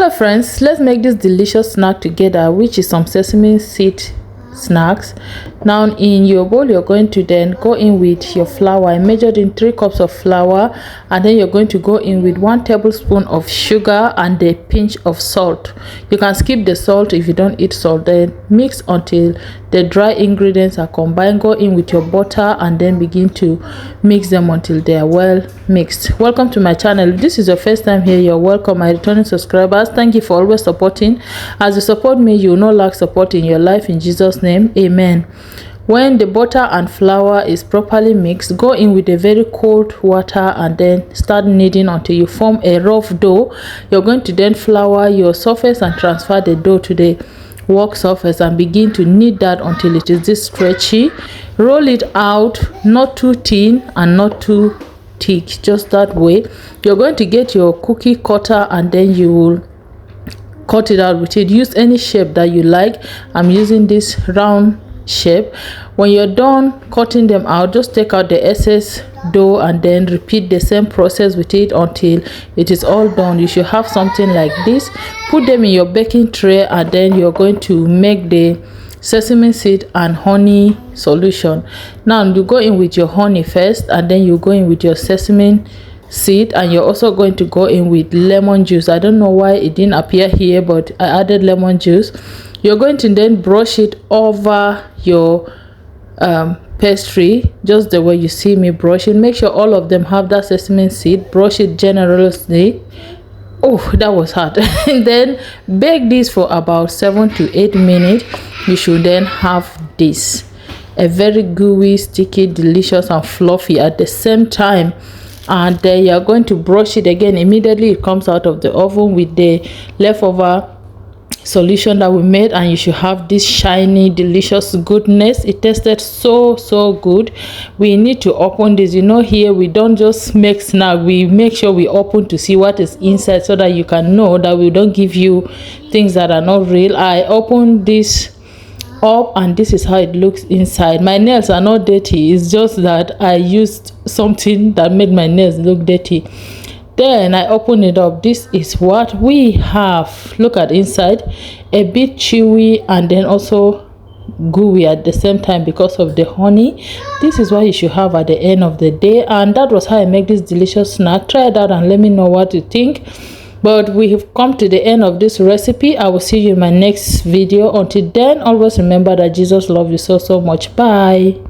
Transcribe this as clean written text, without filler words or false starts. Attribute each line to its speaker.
Speaker 1: Hello friends, let's make this delicious snack together, which is some sesame seed snacks. Now in your bowl, you're going to then go in with your flour. I measured in 3 cups of flour, and then you're going to go in with 1 tablespoon of sugar and a pinch of salt. You can skip the salt if you don't eat salt. Then mix until the dry ingredients are combined. Go in with your butter and then begin to mix them until they are well mixed. Welcome to my channel. If this is your first time here, you're welcome. My returning subscribers, thank you for always supporting. As you support me, you will not lack support in your life. In Jesus' name, amen. When the butter and flour is properly mixed, go in with a very cold water and then start kneading until you form a rough dough. You're going to then flour your surface and transfer the dough to the work surface and begin to knead that until it is this stretchy. Roll it out, not too thin and not too thick, just that way. You're going to get your cookie cutter and then you will cut it out with it. Use any shape that you like. I'm using this round shape. When you're done cutting them out, just take out the excess dough and then repeat the same process with it until it is all done. You should have something like this. Put them in your baking tray and then you're going to make the sesame seed and honey solution. Now you go in with your honey first and then you go in with your sesame seed, and you're also going to go in with lemon juice. I don't know why it didn't appear here, but I added lemon juice. You're going to then brush it over your pastry just the way you see me brushing. Make sure all of them have that sesame seed. Brush it generously. Oh, that was hard. And then bake this for about 7 to 8 minutes. You should then have this, a very gooey, sticky, delicious and fluffy at the same time. And then you're going to brush it again immediately it comes out of the oven with the leftover solution that we made, and you should have this shiny delicious goodness. It tasted so good. We need to open this. You know, here we don't just make snack, we make sure we open to see what is inside so that you can know that we don't give you things that are not real. I opened this up and this is how it looks inside. My nails are not dirty, it's just that I used something that made my nails look dirty. Then I open it up. This is what we have. Look at inside, a bit chewy and then also gooey at the same time because of the honey. This is what you should have at the end of the day, and that was how I make this delicious snack. Try it out and let me know what you think. But we have come to the end of this recipe. I will see you in my next video. Until then, always remember that Jesus loves you so much. Bye.